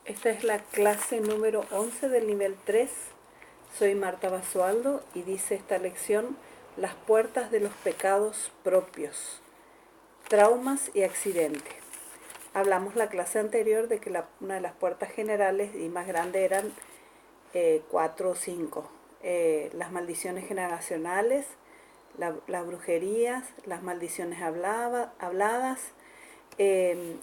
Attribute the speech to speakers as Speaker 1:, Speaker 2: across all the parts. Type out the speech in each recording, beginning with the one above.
Speaker 1: Esta es la clase número 11 del nivel 3. Soy Marta Basualdo y dice esta lección: las puertas de los pecados propios, traumas y accidentes. Hablamos la clase anterior de que una de las puertas generales y más grandes eran 4 o 5. Las maldiciones generacionales, las brujerías, las maldiciones habladas,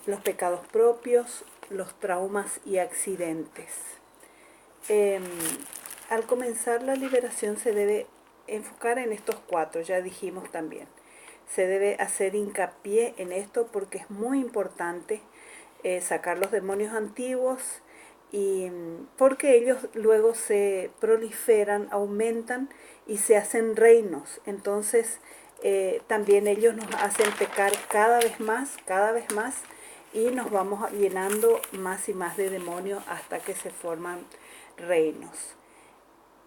Speaker 1: los pecados propios, los traumas y accidentes. Al comenzar la liberación se debe enfocar en estos 4, ya dijimos también. Se debe hacer hincapié en esto porque es muy importante sacar los demonios antiguos, y porque ellos luego se proliferan, aumentan y se hacen reinos. Entonces también ellos nos hacen pecar cada vez más, y nos vamos llenando más y más de demonios hasta que se forman reinos.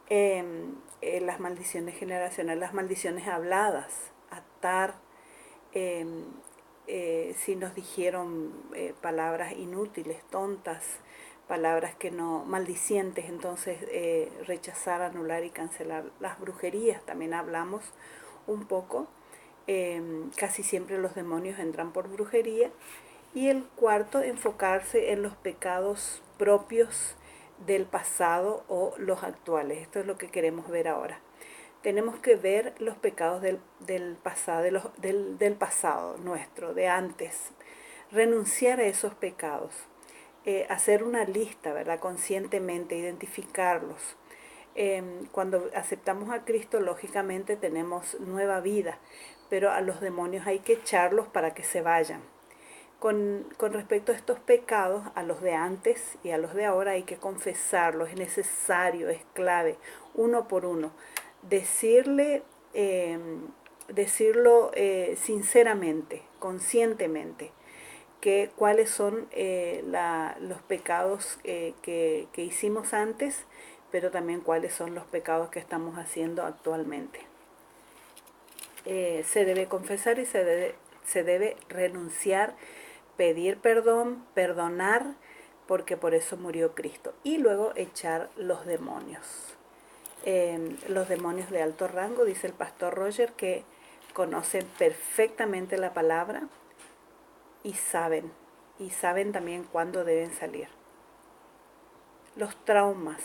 Speaker 1: Las maldiciones generacionales, las maldiciones habladas, atar, si nos dijeron palabras inútiles, tontas, palabras que no, maldicientes, entonces rechazar, anular y cancelar. Las brujerías también hablamos un poco. Casi siempre los demonios entran por brujería. Y el cuarto, enfocarse en los pecados propios del pasado o los actuales. Esto es lo que queremos ver ahora. Tenemos que ver los pecados del pasado nuestro, de antes. Renunciar a esos pecados. Hacer una lista, ¿verdad? Conscientemente, identificarlos. Cuando aceptamos a Cristo, lógicamente tenemos nueva vida, pero a los demonios hay que echarlos para que se vayan. Con respecto a estos pecados, a los de antes y a los de ahora, hay que confesarlos, es necesario, es clave, uno por uno. Decirlo sinceramente, conscientemente, que cuáles son los pecados que hicimos antes, pero también cuáles son los pecados que estamos haciendo actualmente. Se debe confesar y se debe renunciar, pedir perdón, perdonar, porque por eso murió Cristo. Y luego echar los demonios. Los demonios de alto rango, dice el pastor Roger, que conocen perfectamente la palabra y saben también cuándo deben salir. Los traumas.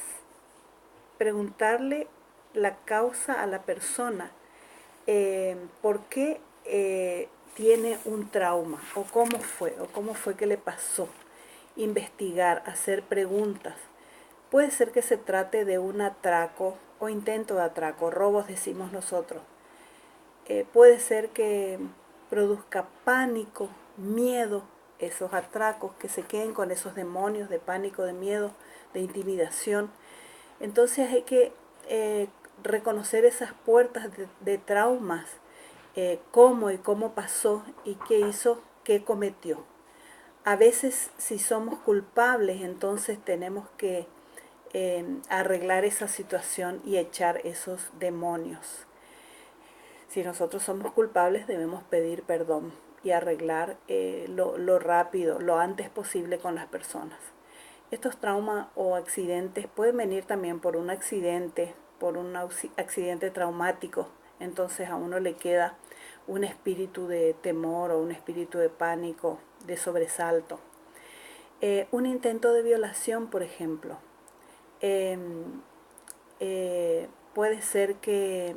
Speaker 1: Preguntarle la causa a la persona, por qué tiene un trauma, o cómo fue que le pasó. Investigar, hacer preguntas. Puede ser que se trate de un atraco o intento de atraco, robos decimos nosotros. Puede ser que produzca pánico, miedo, esos atracos, que se queden con esos demonios de pánico, de miedo, de intimidación. Entonces hay que reconocer esas puertas de traumas, cómo pasó y qué hizo, qué cometió. A veces, si somos culpables, entonces tenemos que arreglar esa situación y echar esos demonios. Si nosotros somos culpables, debemos pedir perdón y arreglar lo rápido, lo antes posible con las personas. Estos traumas o accidentes pueden venir también por un accidente traumático. Entonces a uno le queda un espíritu de temor o un espíritu de pánico, de sobresalto. Un intento de violación, por ejemplo. Puede ser que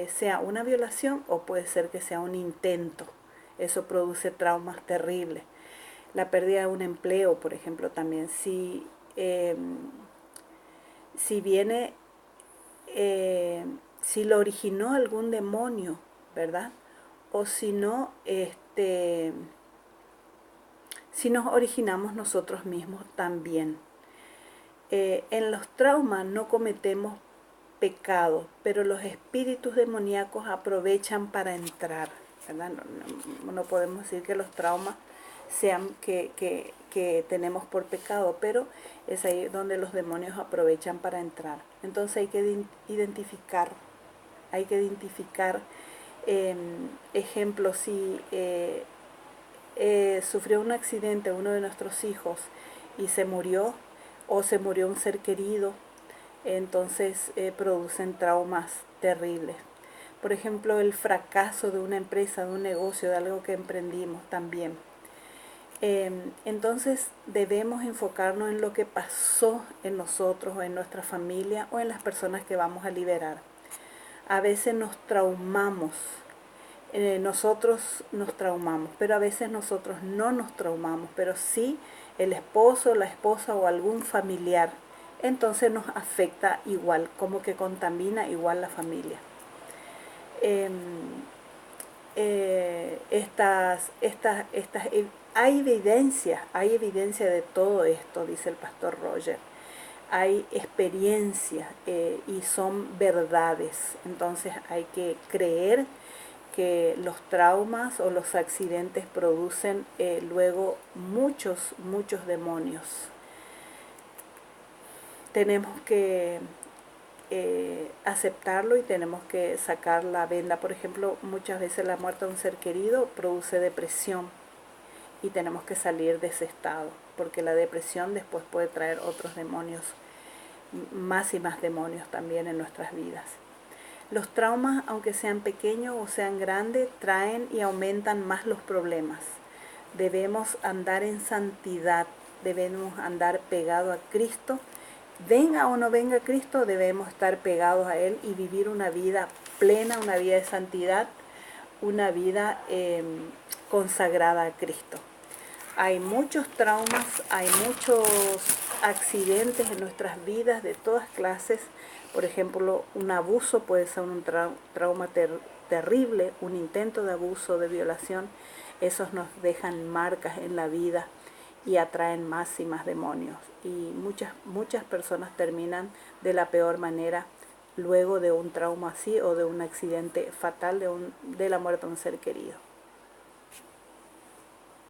Speaker 1: sea una violación o puede ser que sea un intento. Eso produce traumas terribles. La pérdida de un empleo, por ejemplo, también. Si viene, si lo originó algún demonio, ¿verdad? O si no, si nos originamos nosotros mismos también. En los traumas no cometemos pecado, pero los espíritus demoníacos aprovechan para entrar, ¿verdad? No podemos decir que los traumas sean que tenemos por pecado, pero es ahí donde los demonios aprovechan para entrar. Entonces hay que identificar, ejemplo, si sufrió un accidente uno de nuestros hijos y se murió, o se murió un ser querido, entonces producen traumas terribles. Por ejemplo, el fracaso de una empresa, de un negocio, de algo que emprendimos también. Entonces debemos enfocarnos en lo que pasó en nosotros o en nuestra familia o en las personas que vamos a liberar. A veces nos traumamos, nosotros nos traumamos, pero a veces nosotros no nos traumamos, pero sí el esposo, la esposa o algún familiar. Entonces nos afecta igual, como que contamina igual la familia. Eh, hay evidencia de todo esto, dice el pastor Roger. Hay experiencias y son verdades. Entonces hay que creer que los traumas o los accidentes producen luego muchos demonios. Tenemos que aceptarlo y tenemos que sacar la venda. Por ejemplo, muchas veces la muerte de un ser querido produce depresión y tenemos que salir de ese estado, porque la depresión después puede traer otros demonios, más y más demonios también en nuestras vidas. Los traumas, aunque sean pequeños o sean grandes, traen y aumentan más los problemas. Debemos andar en santidad, debemos andar pegados a Cristo. Venga o no venga Cristo, debemos estar pegados a Él y vivir una vida plena, una vida de santidad, una vida consagrada a Cristo. Hay muchos traumas, hay muchos accidentes en nuestras vidas de todas clases. Por ejemplo, un abuso puede ser un trauma terrible, un intento de abuso, de violación. Esos nos dejan marcas en la vida y atraen más y más demonios. Y muchas personas terminan de la peor manera luego de un trauma así o de un accidente fatal, de la muerte de un ser querido.